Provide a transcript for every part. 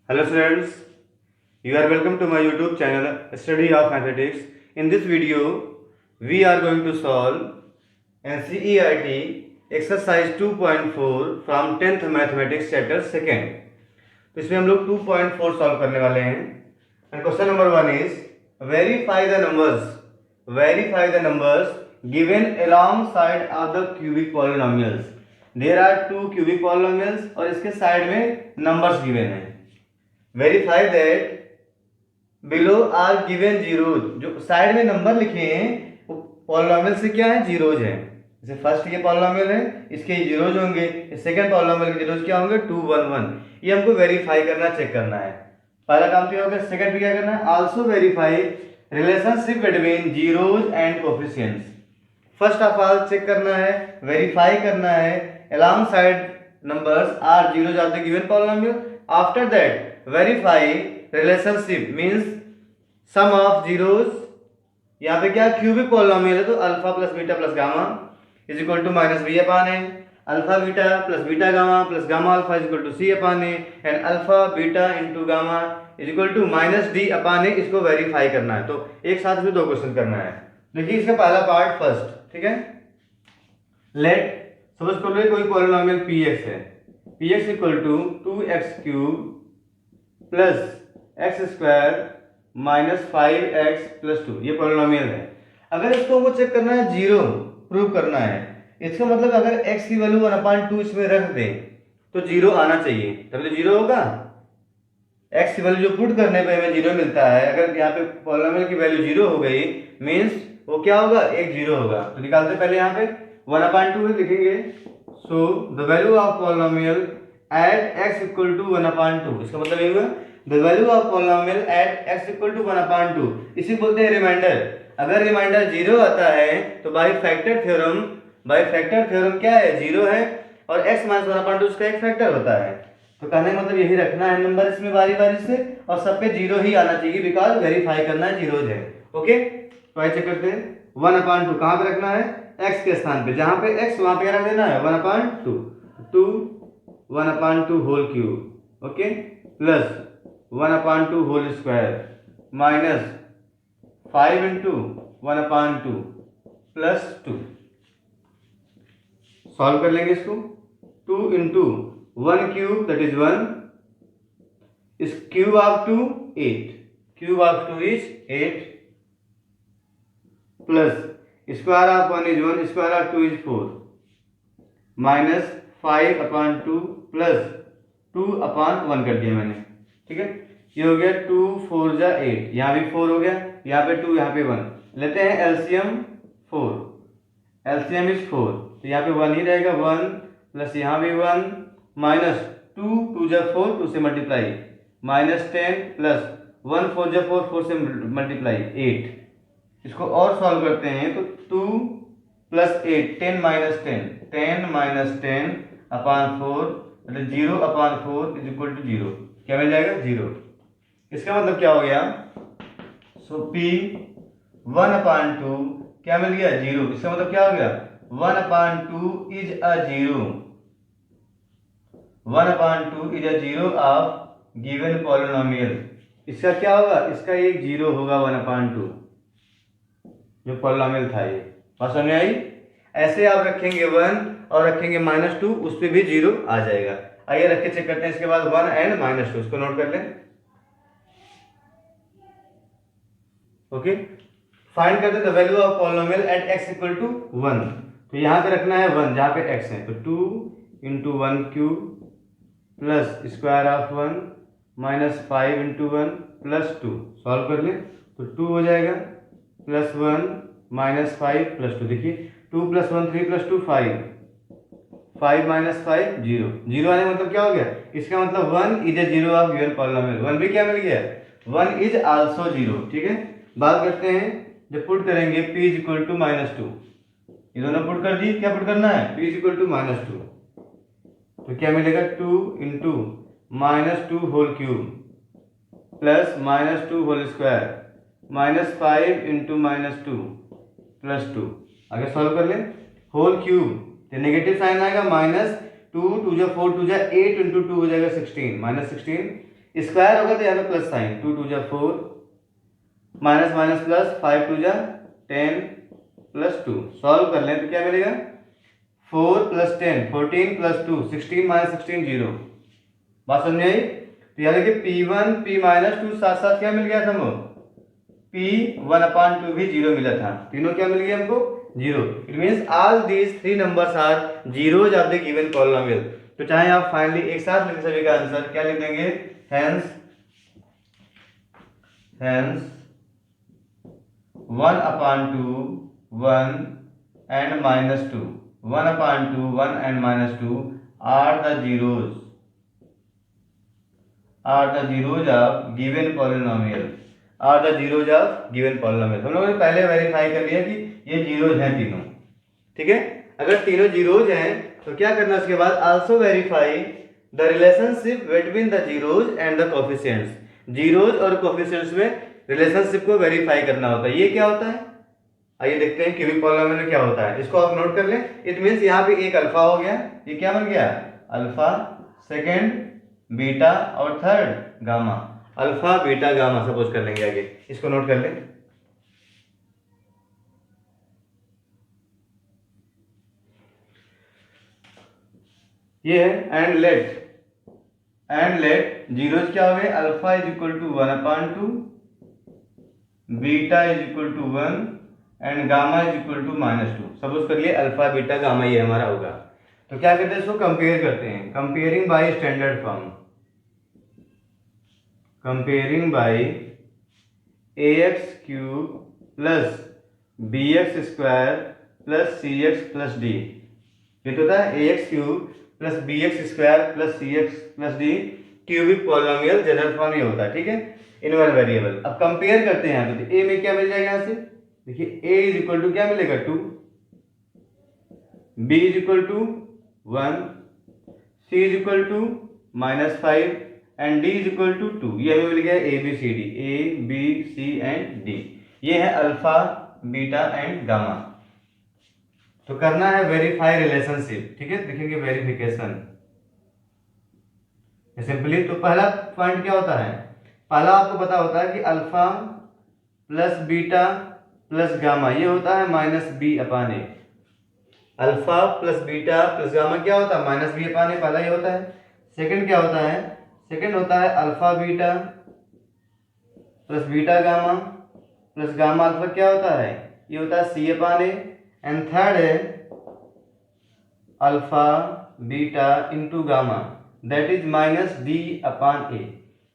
Hello students, you are welcome to my YouTube channel Study of Mathematics. In this video, we are going to solve NCERT exercise 2.4 from 10th Mathematics chapter 2nd. तो इसमें हम लोग 2.4 solve करने वाले हैं. And question number 1 is verify the numbers given alongside of the cubic polynomials. There are two cubic polynomials और इसके side में numbers given हैं. Verify that below are given zeros. जो साइड में नंबर लिखे हैं वो पॉलिनोमियल से क्या है, जीरोज हैं. जैसे फर्स्ट ये पॉलिनोमियल है, इसके जीरोज होंगे. सेकंड पॉलिनोमियल के जीरोज क्या होंगे, 2 1 1. ये हमको वेरीफाई करना, चेक करना है. पहला काम तो हो गया. सेकंड पे क्या करना है, also verify relationship between zeros and coefficients. First of all check करना है, वेरीफाई करना है alongside numbers are zeros of the given polynomial. After that verify relationship means sum of zeros. यहाँ पे क्या क्यूबिक पॉलिनोमियल है तो alpha plus beta plus gamma is equal to minus b upon a. Alpha beta plus beta gamma plus gamma alpha is equal to c upon a. And alpha beta into gamma is equal to minus d upon a. इसको verify करना है. तो एक साथ में दो question करना है. देखिए इसका पहला पार्ट फर्स्ट, ठीक है. लेट सपोज कर लो कोई पॉलिनोमियल पी एक्स है. P x equal to 2x cube plus x square minus 5x plus 2. ये पॉलिनोमियल है. अगर इसको हमको चेक करना है, जीरो प्रूव करना है. इसका मतलब अगर x की वैल्यू 1/2 इसमें रख दें तो जीरो आना चाहिए, तब तो जीरो होगा. x की वैल्यू जो पुट करने पे हमें जीरो मिलता है, अगर यहाँ पे पॉलिनोमियल की वैल्यू जीरो हो गई मीन्स वो क्या होगा, एक जीरो होगा. तो निकालते पहले यहाँ पे 1/2 लिखेंगे. So the value of polynomial at x equal to 1/2. इसका मतलब ये हुआ the value of polynomial at x equal to 1/2. इसी बोलते हैं रिमाइंडर. अगर रिमाइंडर जीरो आता है तो बाय फैक्टर थ्योरम क्या है, जीरो है. और x माइनस 1/2 उसका एक फैक्टर होता है. तो कहने का मतलब यही रखना है नंबर इसमें बारी बारी से, और सब पे जीरो ही आना चाहिए बिकॉज वेरीफाई करना है जीरोज है. ओके, तो आइए चेक करते हैं. 1/2 कहाँ पे रखना है, x के स्थान पे. जहां पे x वहां पे रख देना है 1/2. 1/2 whole cube, okay, plus 1/2 whole square minus 5 into 1/2 plus 2. Solve कर लेंगे इसको. 2 इंटू 1 क्यूब दैट इज 1. इस cube of 2 8. Cube of 2 is 8 plus square of 1 is 1. Square of 2 is 4 minus 5/2 plus 2/1 कर दिया मैंने, ठीक है. ये हो गया 2 4 जा 8. यहाँ भी 4 हो गया, यहाँ पे 2, यहाँ पे 1. लेते हैं एलसीएम 4. एलसीएम इज 4, तो यहाँ पे 1 ही रहेगा. 1 प्लस यहाँ भी 1 माइनस 2 2 जा 4, 2 से मल्टीप्लाई माइनस 10 प्लस 1 4 जा 4, 4 से मल्टीप्लाई 8. इसको और सॉल्व करते हैं तो 2 प्लस 8 10 माइनस 10 अपॉन 4 मतलब 0/4 इज इक्वल टू 0. क्या मिल जाएगा, 0. इसका मतलब क्या हो गया, सो P 1/2 क्या मिल गया, 0. इसका मतलब क्या हो गया, 1/2 is a 0. 1/2 is a 0 of given polynomial. इसका क्या होगा, इसका एक 0 होगा 1/2 जो पॉलिनोमियल था. ये बात समझ में आई. ऐसे आप रखेंगे 1 और रखेंगे -2, उस पर भी 0 आ जाएगा. आइए रख के चेक करते हैं. इसके बाद 1 एंड -2 इसको नोट कर लें. ओके, फाइंड करते हैं the value of polynomial at x equal to 1. तो यहाँ पे रखना है 1 जहाँ पे x है. तो 2 into 1 cube plus square of 1 minus 5 into 1 plus 2. Solve कर लें तो 2 हो जाएगा प्लस 1 माइनस 5 प्लस 2. देखिए 2 प्लस 1 3 प्लस 2 5. 5 माइनस 5 0. 0 आने का मतलब क्या हो गया, इसका मतलब 1 is a 0 of given polynomial. 1 भी क्या मिल गया, 1 इज आल्सो 0. ठीक है, बात करते हैं जब पुट करेंगे p इज इक्वल टू -2. ये दोनों पुट कर दी. क्या पुट करना है, p इज इक्वल टू -2. तो क्या मिलेगा, 2 into -2 whole cube plus -2 whole square minus 5 into -2 plus 2. आगे सॉल्व कर लें. होल क्यूब तो नेगेटिव साइन आएगा, -2 2 जा 4 2 जा 8 इंटू 2 हो जाएगा 16 -16. स्क्वायर होगा तो यहाँ पे प्लस साइन, 2 2 जा 4, माइनस माइनस प्लस, 5 2 जा 10 प्लस 2। सॉल्व कर लें तो क्या मिलेगा, 4 प्लस 10 14 प्लस 2 16 माइनस 16 0। बात समझ आई? तो यहाँ देखिए P1 P माइनस 2 साथ साथ क्या मिल गया था हमको, P1/2 भी 0 मिला था, तीनों क्या मिल गया हमको, 0। It means all these 3 numbers are zeros of the given polynomial. तो चाहे आप फाइनली एक साथ लिख सभी का आंसर क्या लिख देंगे, hence 1/2 1 and minus 2, 1/2 1 and minus 2 are the zeros of given polynomial, are the zeros of given polynomial। हम लोगों ने पहले वेरीफाई कर लिया कि ये जीरोज हैं तीनों, ठीक है। अगर तीनों जीरोज हैं तो क्या करना उसके बाद, also verify the relationship between the zeros and the coefficients. Zeros और कोफिशिएंट्स में रिलेशनशिप को वेरीफाई करना होता है। ये क्या होता है, आइए देखते हैं क्यूबिक पॉलिनोमियल में क्या होता है। इसको आप नोट कर लें। इट मीन्स यहाँ पे एक अल्फा हो गया, ये क्या बन गया, अल्फा, सेकेंड बीटा और third gamma. Alpha beta gamma suppose कर लेंगे आगे, इसको नोट कर लें। ये है एंड लेट जीरोज क्या हो गए, alpha is equal to 1/2, beta is equal to 1 and gamma is equal to -2। Suppose कर लिए अल्फा बीटा गामा ये हमारा होगा। तो क्या करते हैं, इसको कंपेयर करते हैं, comparing by standard form, comparing by ax³ plus bx² plus cx plus d। ये तो था ax³ plus bx² plus cx plus d, cubic polynomial general form ये होता है, ठीक है, इनवन वेरिएबल। अब कंपेयर करते हैं यहाँ पे, तो a में क्या मिल जाएगा यहाँ से, देखिए a इज इक्वल टू क्या मिलेगा 2, b is equal to 1, c is equal to -5 and d is equal to 2। ये हमें मिल गया a b c and d। ये है अल्फा बीटा एंड गामा। तो करना है वेरीफाई रिलेशनशिप, ठीक है, देखेंगे वेरिफिकेशन सिंपली। तो पहला पॉइंट क्या होता है, पहला आपको पता होता है कि alpha plus beta plus gamma ये होता है -b/a। Alpha plus beta plus gamma क्या होता है, -b/a, पहला ये होता है। सेकंड क्या होता है, सेकंड होता है alpha beta plus beta gamma plus gamma alpha क्या होता है, ये होता है c/a। एंड थर्ड है alpha beta into gamma, that is -d/a।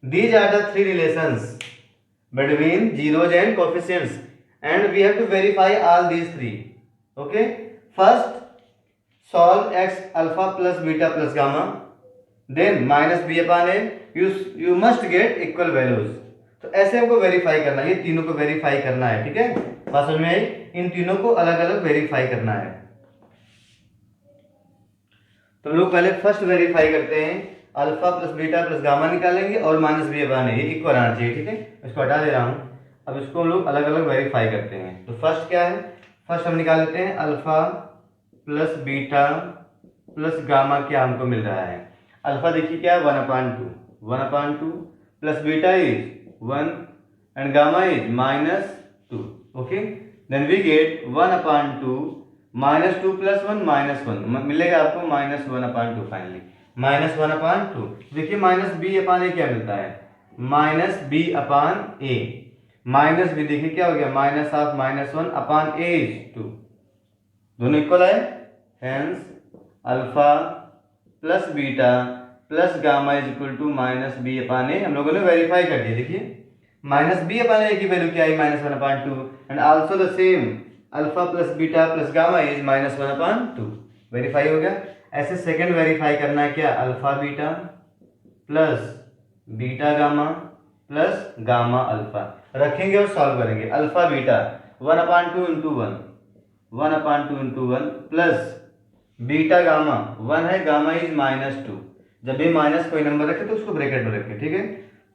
These are the three relations between zeros and coefficients and we have to verify all these three, okay। First solve x alpha plus beta plus gamma, then -b/a, you must get equal values। तो ऐसे हमको verify करना है, ये तीनों को verify करना है, ठीक है, बात समझ में आई, इन तीनों को अलग अलग वेरीफाई करना है। तो हम लोग पहले फर्स्ट वेरीफाई करते हैं, alpha plus beta plus gamma निकालेंगे और -b/a ये इक्वल आना चाहिए, ठीक है, इसको हटा दे रहा हूँ। अब इसको हम लोग अलग अलग वेरीफाई करते हैं। तो फर्स्ट क्या है, फर्स्ट हम निकाल लेते हैं alpha plus beta plus gamma क्या हमको मिल रहा है। अल्फा देखिए क्या है 1/2 plus beta is 1 and gamma is -2, okay. Then we get 1/2 -2 plus 1 -1 मिलेगा आपको -1/2 फाइनली, -1/2। देखिए -b/a क्या मिलता है, -b/a, माइनस b देखिए क्या हो गया -1/a इज 2, दोनों इक्वल आए। Hence alpha plus beta plus gamma is equal to -b/a। हम लोगों ने वेरीफाई कर दिया, देखिए -b/a की वैल्यू क्या आई -1/2 and also the same alpha plus beta plus gamma is -1/2, verify हो गया। ऐसे सेकंड वेरीफाई करना है क्या, alpha beta plus beta gamma plus gamma alpha रखेंगे और सॉल्व करेंगे। Alpha beta 1/2 into 1 plus beta gamma 1 है, गामा इज -2, जब भी माइनस कोई नंबर रखे तो उसको ब्रैकेट में रखें, ठीक है,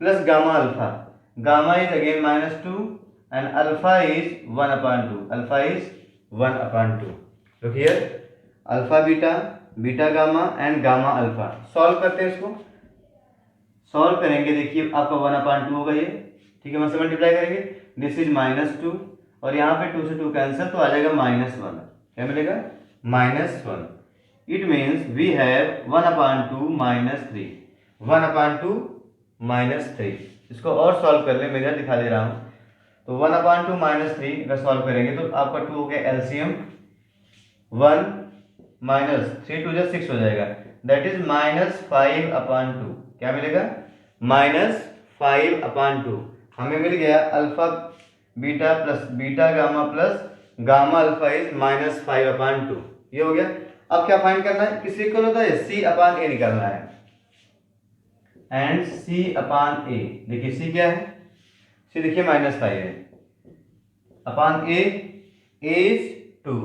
plus gamma alpha, gamma is again -2 and alpha is 1/2, alpha is 1/2। तो here alpha beta beta gamma and gamma alpha, solve करते हैं इसको। सॉल्व करेंगे, देखिए आपका 1/2 होगा ये, ठीक है, 1 से मल्टीप्लाई करेंगे, दिस इज -2 और यहाँ पे 2 से 2 कैंसिल तो आ जाएगा -1, क्या मिलेगा -1। It means we have 1/2 -3, 1/2 -3। इसको और सॉल्व कर ले, मैं इधर दिखा दे रहा हूँ। तो 1/2 -3 अगर सॉल्व करेंगे तो आपका 2 हो गया एलसीएम, 1 -3 2 जा 6 हो जाएगा, दैट इज -5/2। क्या मिलेगा -5/2। हमें मिल गया alpha beta plus beta gamma plus gamma alpha is -5/2। ये हो गया। अब क्या फाइंड करना है, किसी इक्वल होता है C/A निकालना है, एंड C/A, देखिए C क्या है, C देखिए -5 है, अपॉन A इज 2,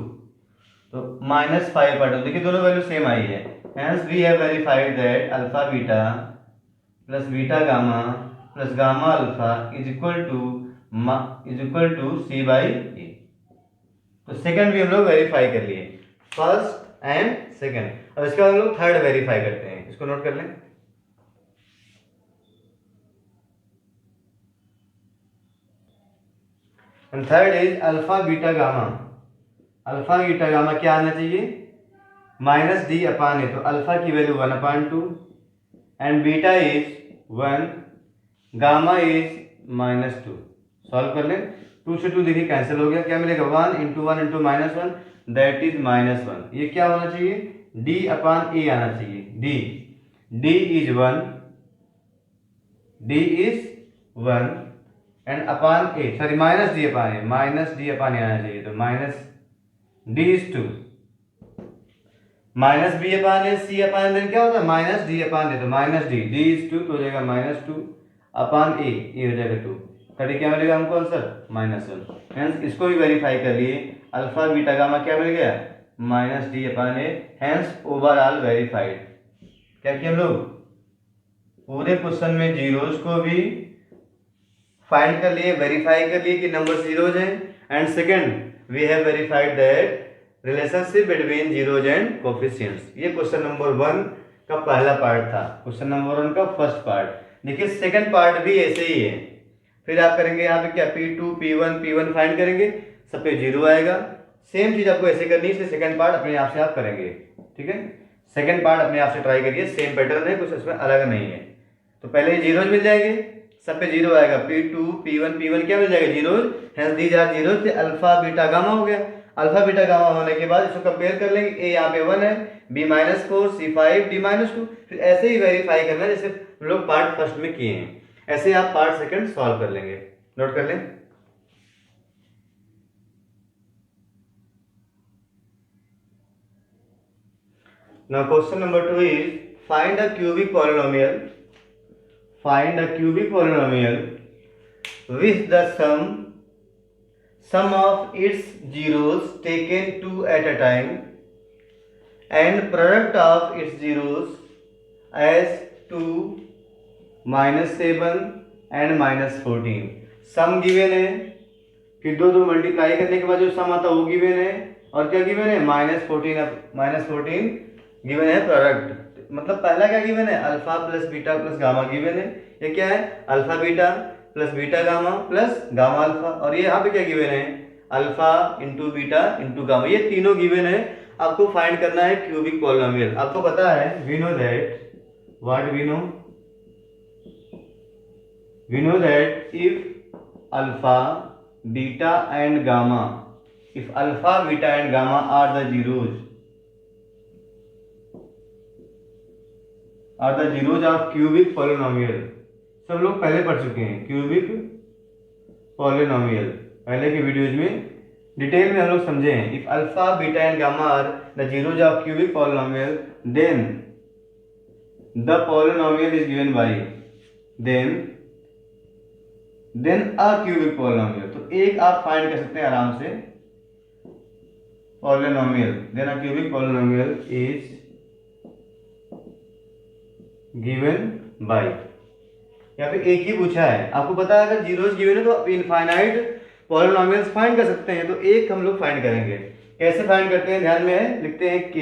तो -5/2, देखिए दोनों वैल्यू सेम आई है, hence we have verified that alpha beta plus beta gamma plus gamma alpha is equal to C/A। तो सेकंड भी हम लोग वेरीफाई कर लिए, फर्स्ट एंड सेकंड। अब इसके बाद हम लोग थर्ड वेरीफाई करते हैं, इसको नोट कर लें। And third is alpha beta gamma. Alpha beta gamma क्या आना चाहिए, -D/A, तो अल्फा की value 1/2 and beta is 1, gamma is -2। Solve कर लें, 2 से 2 देखिए कैंसिल हो गया, क्या मिलेगा 1 × 1 × -1 दैट इज -1। ये क्या होना चाहिए, D/A आना चाहिए, D is 1, D is 1 and upon A, sorry -D/A आना चाहिए, तो -D is 2, -B/A C/A then क्या होता है -D/A, तो -D, D इज 2 तो हो जाएगा -2/A, ये हो जाएगा 2, कटी क्या मिलेगा हमको आंसर -1। हेंस इसको भी वेरीफाई कर लिए, अल्फा बीटा गामा क्या मिल गया -D/A, हेंस ओवरऑल वेरीफाइड। क्या किया हम लोग, पूरे क्वेश्चन में जीरोज को भी फाइंड कर लिए, वेरीफाई कर लिए कि नंबर जीरोज हैं, and second we have verified that relationship between zeros and coefficients. ये क्वेश्चन नंबर 1 का पहला पार्ट था, क्वेश्चन नंबर 1 का फर्स्ट पार्ट। देखिए सेकंड पार्ट भी ऐसे ही है, फिर आप करेंगे यहाँ पे क्या P2 P1 फाइंड करेंगे, सब पे जीरो आएगा। सेम चीज आपको ऐसे करनी है, सेकंड पार्ट अपने आप से आप करेंगे, ठीक है, सेकंड पार्ट अपने आप से ट्राई करिए, सेम पैटर्न है, कुछ इसमें अलग नहीं है। तो पहले जीरोज मिल जाएंगे, सब पे जीरो आएगा, P2 P1 क्या मिल जाएगा zeros, hence these are zeros, alpha beta gamma हो गया। अल्फा बीटा गामा होने के बाद इसको कंपेयर कर लेंगे, A यहाँ पे 1 है, B -4 C 5 D -2, फिर ऐसे ही वेरीफाई करना है जैसे हम लोग पार्ट फर्स्ट में किए हैं, ऐसे आप पार्ट सेकंड सॉल्व कर लेंगे। नोट कर लें। Now question number 2 is find a cubic polynomial. Find a cubic polynomial with the sum of its zeros taken 2 at a time and product of its zeros as 2 -7 and -14। Some given है, फिर दो multiply करने के बाद जो सम आता है वो गिवन है, और क्या गिवन है -14 गिवन है प्रोडक्ट। मतलब पहला क्या गिवन है, alpha plus beta plus gamma given है, ये क्या है alpha beta plus beta gamma plus gamma alpha, और ये यहाँ पे क्या गिवन है alpha into beta into gamma, ये तीनों गिवन है। आपको फाइंड करना है क्यूबिक पॉलिनोमियल। आपको पता है we know that what we know that if alpha beta and gamma, if alpha beta and gamma are the zeros of cubic polynomial. सब लोग पहले पढ़ चुके हैं क्यूबिक पॉलिनोमियल, पहले के वीडियोज में डिटेल में हम लोग समझे हैं। If alpha beta and gamma are the zeros of cubic polynomial then the polynomial is given by then a cubic polynomial. तो एक आप फाइंड कर सकते हैं आराम से, polynomial then a cubic polynomial is given by. यहाँ पे एक ही पूछा है, आपको पता है अगर जीरोज गिवन है तो आप इनफाइनाइट पॉलिनोमियल्स फाइंड कर सकते हैं, तो एक हम लोग फाइंड करेंगे। कैसे फाइंड करते हैं ध्यान में है, लिखते हैं k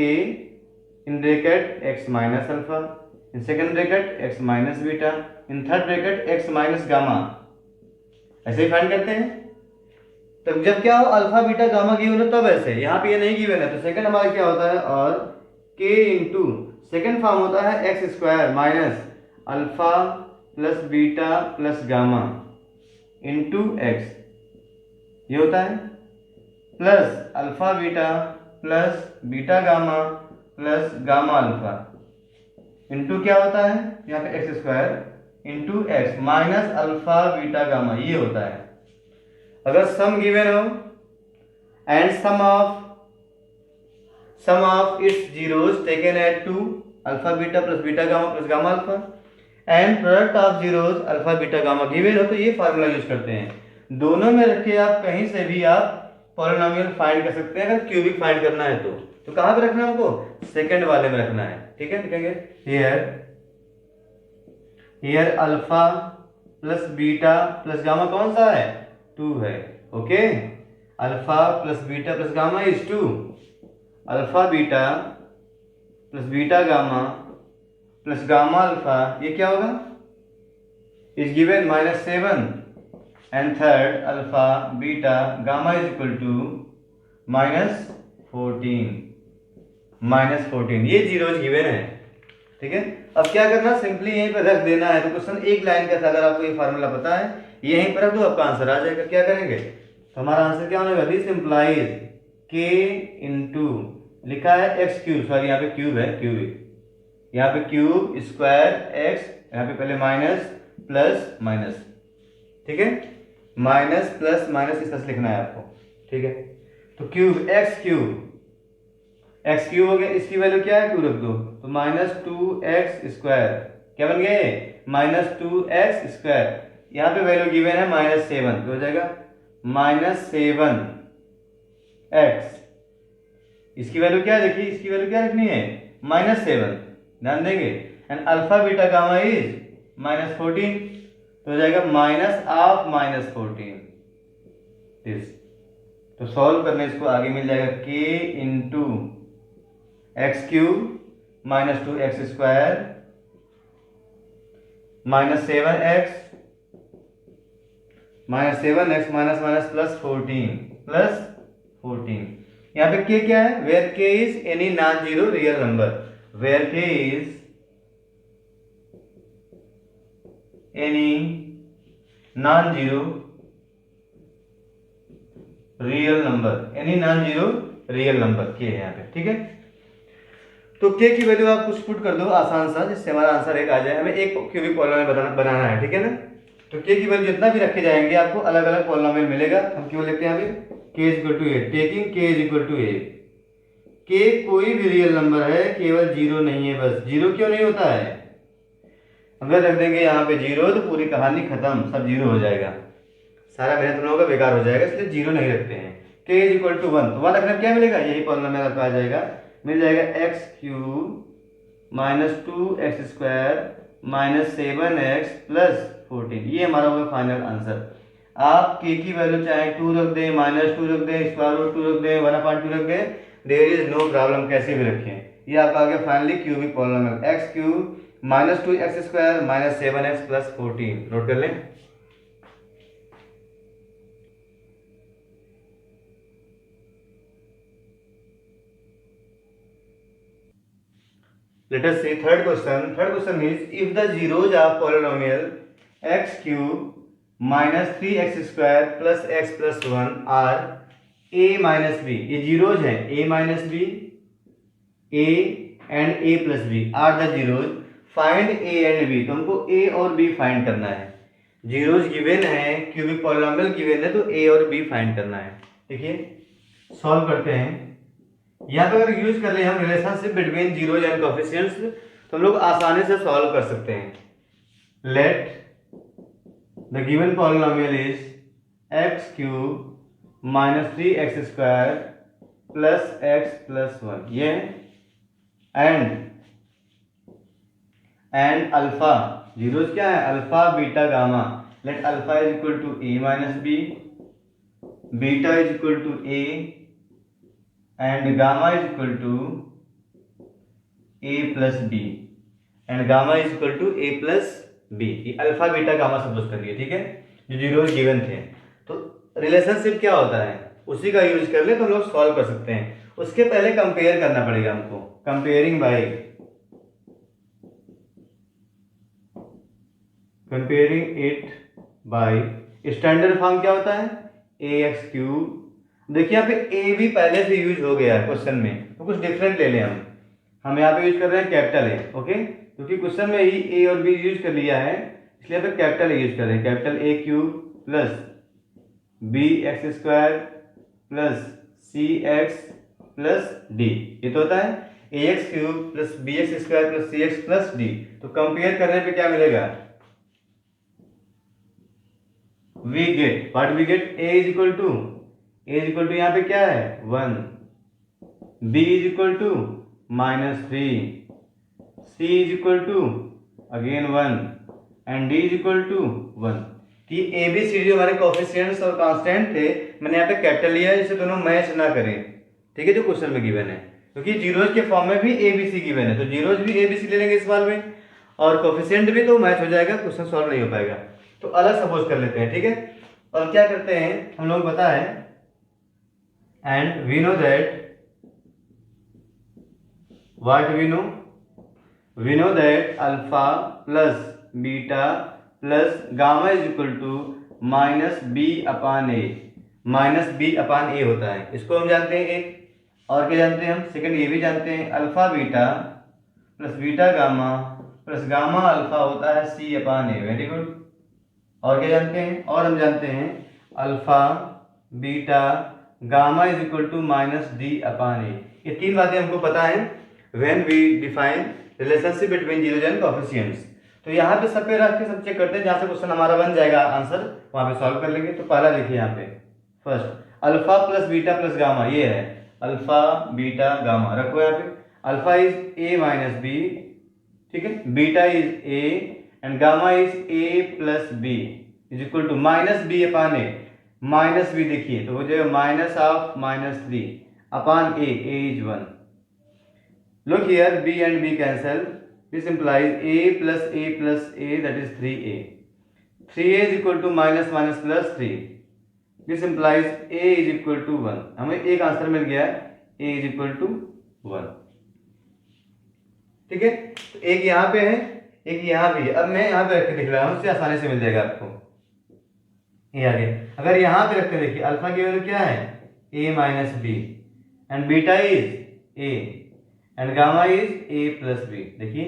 in bracket x minus alpha in second bracket x minus beta, in third bracket x minus gamma. ऐसे ही फाइंड करते हैं। तो जब क्या हो अल्फा बीटा गामा गिवन हो तब ऐसे, यहाँ पे ये नहीं गिवन है तो सेकंड हमारा क्या होता है और k इंटू सेकेंड फॉर्म होता है x square minus alpha plus beta plus gamma into x, ये होता है plus alpha beta plus beta gamma plus gamma alpha into क्या होता है यहाँ पे x square into x minus alpha beta gamma, ये होता है। अगर सम गिवन हो and sum of its zeros taken at two alpha beta plus beta gamma plus gamma alpha and product of zeros alpha beta gamma given हो तो ये formula use करते हैं। दोनों में रखे आप कहीं से भी आप पॉलिनोमियल फाइंड कर सकते हैं अगर क्यूबिक फाइंड करना है तो कहां पे रखना है हमको, सेकंड वाले में रखना है। ठीक है, लिखेंगे here alpha plus beta plus gamma कौन सा है, 2 है। Okay, alpha plus beta plus gamma is 2, alpha beta plus beta gamma plus gamma alpha, ये क्या होगा, is given -7 and third alpha beta gamma is equal to -14, ये zeros given है। ठीक है, अब क्या करना, सिंपली यहीं पे रख देना है। तो क्वेश्चन एक लाइन का था, अगर आपको ये फार्मूला पता है यहीं पर रख दो, आपका आंसर आ जाएगा। क्या करेंगे तो हमारा आंसर क्या होगा, दिस इंप्लाइज k इंटू लिखा है एक्स क्यूब, सॉरी यहाँ पे क्यूब है, क्यूबिक, यहाँ पे क्यूब स्क्वायर एक्स, यहाँ पे पहले माइनस प्लस माइनस। ठीक है, माइनस प्लस माइनस इस तरह से लिखना है आपको। ठीक है, तो क्यूब एक्स क्यूब हो गया, इसकी वैल्यू क्या है 2 रख दो तो -2x स्क्वायर, क्या बन गए -2x स्क्वायर, यहाँ पे वैल्यू गिवन है -7 तो हो जाएगा -7x, इसकी वैल्यू क्या है देखिए, इसकी वैल्यू क्या रखनी है -7, ध्यान देंगे, and alpha beta gamma is -14 तो हो जाएगा -14 दिस। तो सॉल्व करने इसको आगे मिल जाएगा k into x cube -2x square -7x minus minus plus 14 यहाँ पे k क्या है, where k is any non zero real number, where k is any non zero real number k है यहाँ पे। ठीक है, तो k की वैल्यू आप कुछ पुट कर दो आसान सा, जिससे हमारा आंसर एक आ जाए। हमें एक क्यूबिक पॉलिनोमियल बनाना है, ठीक है ना। तो k की वैल्यू जितना भी रखे जाएंगे आपको अलग अलग पॉलिनोमियल मिलेगा। हम क्यों लेते हैं अभी k is equal to 8, taking k is equal to 8, k कोई भी रियल नंबर है, केवल जीरो नहीं है, बस जीरो क्यों नहीं होता है, अगर रख देंगे यहाँ पे जीरो तो पूरी कहानी खत्म, सब जीरो हो जाएगा, सारा मेहनत तुम लोगों का बेकार हो जाएगा, इसलिए जीरो नहीं रखते हैं। k इज इक्वल टू 1 तो 1 रखने क्या मिलेगा, यही पॉलिनोमियल आपका आ जाएगा, मिल जाएगा x cube -2x square -7x plus 14, ये हमारा होगा फाइनल आंसर। आप k की वैल्यू चाहे 2 रख दें, -2 रख दें, स्क्वायर रूट 2 रख दें, 1/2 रख दें, देयर इज नो प्रॉब्लम, कैसे भी रखें। ये आपका आ गया finally cubic polynomial x cube -2x square -7x plus 14, note कर लें। Let us see third question. Third question is, if the zeros of polynomial x cube -3x square plus x plus 1 are a minus b, ये zeros हैं, a minus b, a and a plus b are the zeros, find a and b, तो हमको a और b find करना है। zeros given है, cubic polynomial given है, तो a और b फाइंड करना है। देखिए सॉल्व करते हैं। यहाँ पे अगर यूज कर ले हम relationship between zeros and coefficients तो हम लोग आसानी से सॉल्व कर सकते हैं। Let the given polynomial is x cube -3x square plus x plus 1, ये एंड अल्फा, जीरोज क्या है, alpha beta gamma, let alpha is equal to a minus b, beta is equal to a and gamma is equal to a plus b, and gamma is equal to a plus b. ये alpha beta gamma suppose कर लिए, ठीक है, जो zeros given थे। तो relationship क्या होता है उसी का यूज कर ले तो हम लोग सॉल्व कर सकते हैं। उसके पहले कंपेयर करना पड़ेगा हमको, comparing by comparing it by standard form क्या होता है ए एक्स क्यूब। देखिए यहाँ पे ए भी पहले से यूज हो गया है क्वेश्चन में, तो कुछ डिफरेंट ले लें हम यहाँ पे यूज कर रहे हैं कैपिटल ए, ओके, क्योंकि क्वेश्चन में ही ए और बी यूज कर लिया है इसलिए यहाँ पे कैपिटल ए यूज कर रहे हैं। Capital A cube plus b x square plus c x plus d, ये तो होता है a x cube plus b x square plus c x plus d. तो कंपेयर करने पे क्या मिलेगा, we get what we get a is equal to यहाँ पे क्या है 1, b is equal to -3, c is equal to again 1 and d is equal to 1। तो ये ए बी सी डी हमारे कोएफिशिएंट्स और कांस्टेंट थे, मैंने यहाँ पे कैपिटल लिया है जिससे दोनों मैच ना करें, ठीक है, जो क्वेश्चन में गिवन है, क्योंकि जीरोज के फॉर्म में भी ए बी सी गिवन है तो जीरोज भी ए बी सी ले लेंगे इस सवाल में और कोएफिशिएंट भी, तो मैच हो जाएगा, क्वेश्चन सॉल्व नहीं हो पाएगा। तो अलग सपोज कर लेते हैं, ठीक है। और क्या करते हैं हम लोग पता है, and we know that what we know that alpha plus beta plus gamma is equal to minus b upon a होता है, इसको हम जानते हैं एक। और क्या जानते हैं हम, सेकंड ये भी जानते हैं alpha beta plus beta gamma plus gamma alpha होता है सी अपान ए, वेरी गुड। और क्या जानते हैं, और हम जानते हैं alpha beta gamma is equal to minus d upon a. ये तीन बातें हमको पता है when we define relationship between zeros and coefficients. तो यहाँ पे सब पे रख के सब चेक करते हैं, जहाँ से क्वेश्चन हमारा बन जाएगा आंसर वहाँ पे सॉल्व कर लेंगे। तो पहला देखिए यहाँ पे first alpha plus beta plus gamma, ये है अल्फा बीटा गामा, रखो यहाँ पे। Alpha is a minus b, ठीक है, beta is a and gamma is a plus b is equal to minus b upon a. Minus b देखिए तो हो जाएगा minus of -3 upon a is 1। Look here b and b cancel, this implies a plus a that is 3a। 3a is equal to minus minus plus 3, this implies a is equal to 1। हमें एक answer मिल गया a is equal to 1, ठीक है। तो एक यहाँ पे है एक यहाँ भी है, अब मैं यहाँ पे रख के दिख रहा हूँ, उससे आसानी से मिल जाएगा आपको। ये आगे अगर यहाँ पे रखते देखिए अल्फा की वैल्यू क्या है a minus b and beta is a and gamma is a plus b. देखिए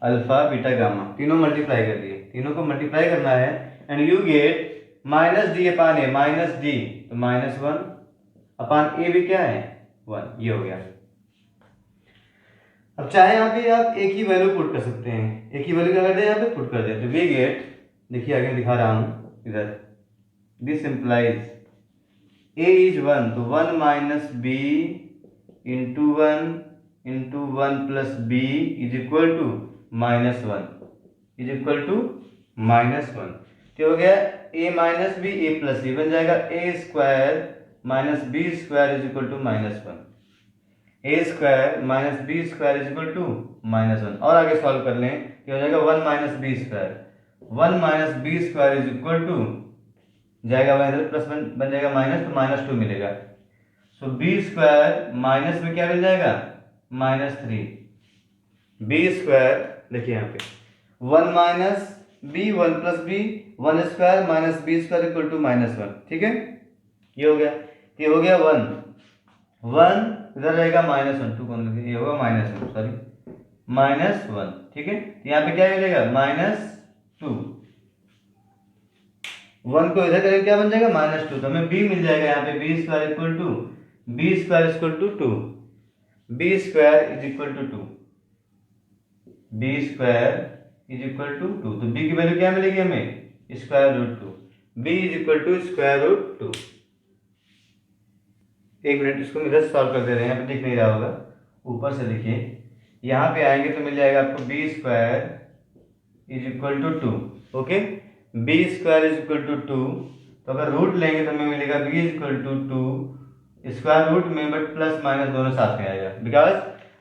अल्फा बीटा गामा तीनों मल्टीप्लाई कर लिए, तीनों को मल्टीप्लाई करना है and you get minus d upon a, minus d तो -1 अपान ए भी क्या है 1, ये हो गया। अब चाहे यहाँ पे आप एक ही वैल्यू पुट कर सकते हैं, एक ही वैल्यू क्या कर दे यहाँ पे पुट कर दे तो वी गेट, देखिए आगे दिखा रहा हूँ इधर, दिस इंप्लाइज a इज 1 तो 1 minus b into 1 plus b is equal to -1 is equal to -1। तो हो गया a minus b a plus b बन जाएगा a square minus b square is equal to -1, a square minus b square is equal to -1। और आगे solve कर लें क्या हो जाएगा 1 minus b square, 1 minus b square is equal to जाएगा इधर प्लस बन जाएगा माइनस तो -2 मिलेगा। सो बी स्क्वायर माइनस में क्या मिल जाएगा -3 बी स्क्वायर, देखिए यहाँ पे 1 minus b 1 plus b 1 square minus b square equal to -1, ठीक है, ये हो गया। ये हो गया 1 इधर रहेगा -1 2 कौन ये होगा -1 सॉरी -1, ठीक है। यहाँ पे क्या मिलेगा -2, 1 को इधर करेंगे क्या बन जाएगा -2 तो हमें b मिल जाएगा यहाँ पे b square equal to 2, b square is equal to 2, b square is equal to 2 तो b की वैल्यू क्या मिलेगी हमें √2, b इज इक्वल टू √2। एक मिनट इसको इधर से सॉल्व कर दे रहे हैं, यहाँ पे दिख नहीं रहा होगा, ऊपर से देखिए यहाँ पे आएंगे तो मिल जाएगा आपको b square is equal to 2, okay, b square is equal to 2 तो अगर रूट लेंगे तो हमें मिलेगा b is equal to 2 square root में बट प्लस माइनस दोनों साथ में आएगा बिकॉज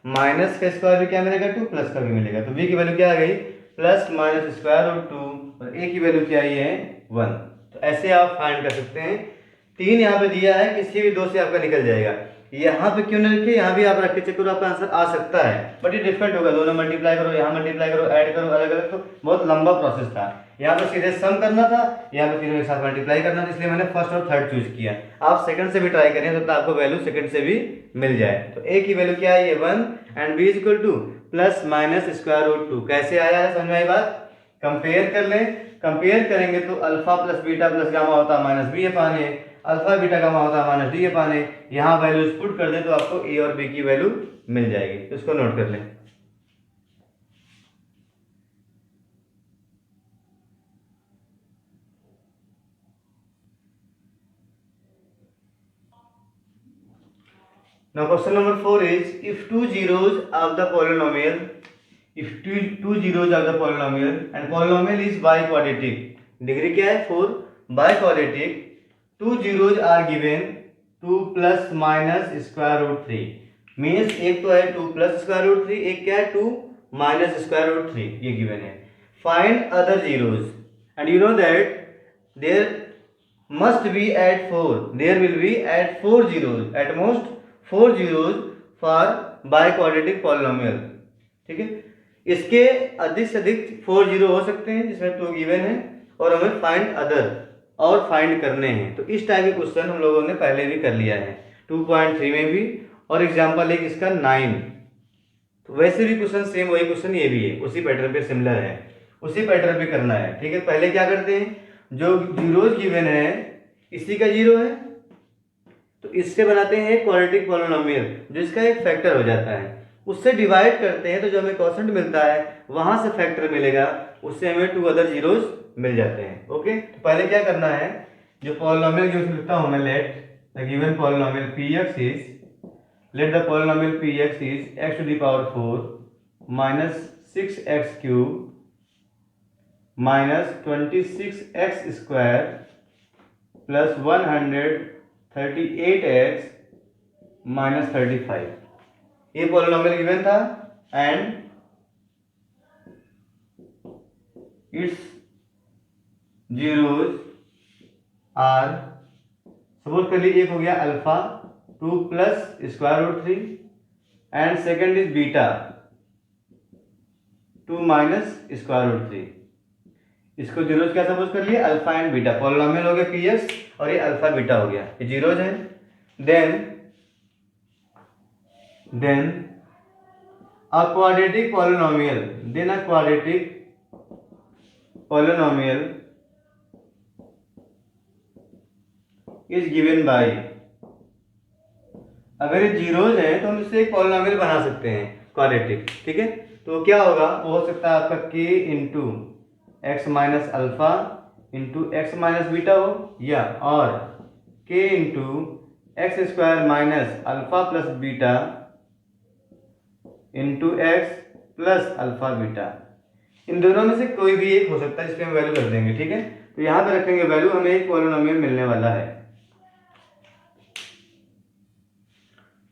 माइनस का स्क्वायर भी क्या मिलेगा 2, प्लस का भी मिलेगा। तो v की वैल्यू क्या आ गई प्लस माइनस स्क्वायर रूट 2 और a की वैल्यू क्या आई है 1। तो ऐसे आप फाइंड कर सकते हैं। 3 यहाँ पे दिया है, किसी भी 2 से आपका निकल जाएगा। यहाँ पे क्यों नहीं रखे, यहाँ भी आप रख के चेक करो, आपका आंसर आ सकता है, बट ये डिफरेंट होगा। दोनों मल्टीप्लाई करो, यहाँ मल्टीप्लाई करो, ऐड करो, अलग अलग, तो बहुत लंबा प्रोसेस था। यहाँ पे सीधे सम करना था, यहाँ पे तीनों के साथ मल्टीप्लाई करना था, इसलिए मैंने फर्स्ट और थर्ड चूज किया। आप सेकंड से भी ट्राई करें तो आपको वैल्यू सेकंड से भी मिल जाए। तो a की वैल्यू क्या है 1 and b is equal to plus minus square root 2। कैसे आया है समझ में आई बात? कंपेयर कर लें, कंपेयर करेंगे तो alpha plus beta plus gamma होता है minus b upon a, alpha beta gamma होता है माइनस डी अपान ए। यहाँ वैल्यूज पुट कर दें तो आपको ए और बी की वैल्यू मिल जाएगी। तो इसको नोट कर लें। Now question number 4 is if two zeros of the polynomial, if two zeros of the polynomial and polynomial is biquadratic, degree क्या है 4, biquadratic, two zeros are given 2 plus minus square root 3 means एक तो है 2 plus square root 3, एक क्या है 2 minus square root 3, ये given है। Find other zeros and you know that there must be at 4, there will be at 4 zeros, at most 4 zeros for biquadratic polynomial। ठीक है, इसके अधिक से अधिक 4 जीरो हो सकते हैं जिसमें 2 गिवन है और हमें फाइंड अदर और फाइंड करने हैं। तो इस टाइप के क्वेश्चन हम लोगों ने पहले भी कर लिया है 2.3 में भी, और एग्जांपल एक इसका 9। तो वैसे भी क्वेश्चन सेम वही क्वेश्चन ये भी है, उसी पैटर्न पे सिमिलर है, उसी पैटर्न पे करना है। ठीक है, पहले क्या करते हैं, जो जीरोज गिवन है इसी का जीरो है तो इससे बनाते हैं क्वाड्रेटिक पॉलिनोमियल जो इसका एक फैक्टर हो जाता है, उससे डिवाइड करते हैं तो जो हमें क्वोशंट मिलता है वहां से फैक्टर मिलेगा, उससे हमें 2 अदर जीरोज मिल जाते हैं। ओके, तो पहले क्या करना है, जो पॉलिनोमियल जो लिखता हूं मैं, let the given polynomial px is, let the polynomial px is x to the power 4 minus 6x cube minus 26x square plus 138x minus 35। ये पॉलिनोमियल गिवन था and its zeros are, suppose कर लीजिए एक हो गया alpha 2 plus square root 3 and second is beta 2 minus square root 3। इसको जीरोज क्या सपोज कर लिए, अल्फा एंड बीटा, पॉलिनोमियल हो गया px और ये अल्फा बीटा हो गया, ये जीरोज है। Then a quadratic polynomial, then a quadratic polynomial is given by, अगर ये जीरोज है तो हम इससे एक पॉलिनोमियल बना सकते हैं क्वाड्रेटिक। ठीक है, तो क्या होगा, वो हो सकता है आपका k into x minus alpha into x minus beta हो, या और k into x square minus alpha plus beta into x plus alpha beta. इन दोनों में से कोई भी एक हो सकता है, इस पर हम वैल्यू रख देंगे। ठीक है, तो यहां पे रखेंगे वैल्यू, हमें एक पॉलिनोमियल मिलने वाला है।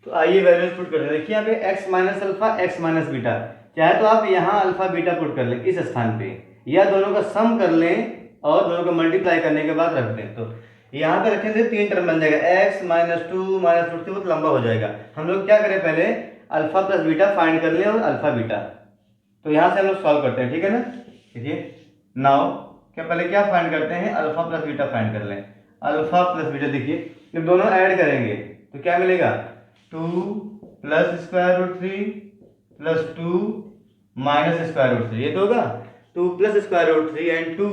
तो आइए वैल्यूज पुट करते हैं। देखिए यहाँ पे x minus alpha x minus beta, चाहे तो आप यहाँ अल्फा बीटा पुट कर लें इस स्थान पे, या दोनों का सम कर लें और दोनों को मल्टीप्लाई करने के बाद रख दें। तो यहाँ पे रखें तो 3 टर्म बन जाएगा, एक्स माइनस 2 माइनस रूट 3, बहुत लंबा हो जाएगा। हम लोग क्या करें, पहले अल्फा प्लस बीटा फाइंड कर लें और अल्फा बीटा, तो यहाँ से हम लोग सॉल्व करते हैं। ठीक है ना, देखिए नाउ क्या पहले क्या फाइंड करते हैं, अल्फा प्लस बीटा फाइंड कर लें। अल्फा प्लस बीटा, देखिए जब दोनों ऐड करेंगे तो क्या मिलेगा, 2 plus square root 3 plus 2 minus square root 3, ये तो होगा 2 plus square root 3 and 2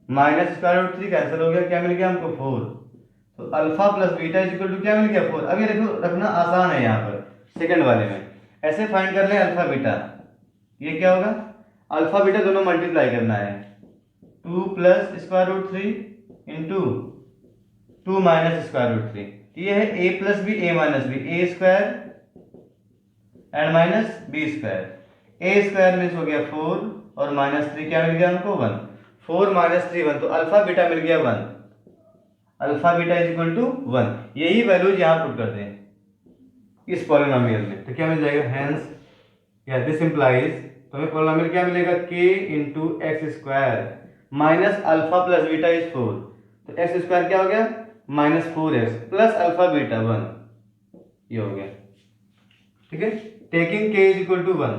minus square root 3 cancel हो गया, क्या मिल गया हमको 4। तो alpha plus beta is equal to क्या मिल गया 4। अब ये देखो रखना आसान है, यहाँ पर सेकंड वाले में ऐसे फाइंड कर लें अल्फा बीटा, ये क्या होगा, अल्फा बीटा दोनों मल्टीप्लाई करना है, 2 plus square root 3 into 2 minus square root 3, ये है a plus b a minus b, a square and minus b square, a square means हो गया 4 और माइनस 3 क्या मिल गया हमको 1, 4 माइनस 3 1, तो अल्फा बीटा मिल गया 1, alpha beta is equal to 1। यही वैल्यूज यहाँ पुट कर दें, इस पॉलिनोमियल में, तो क्या मिल जाएगा, हेंस या दिस इंप्लाइज, तो हमें पॉलिनोमियल क्या मिलेगा, k into x square minus alpha plus beta is 4, तो एक्स स्क्वायर क्या हो गया, -4x प्लस अल्फा बीटा 1, ये हो गया। ठीक है, taking k is equal to 1,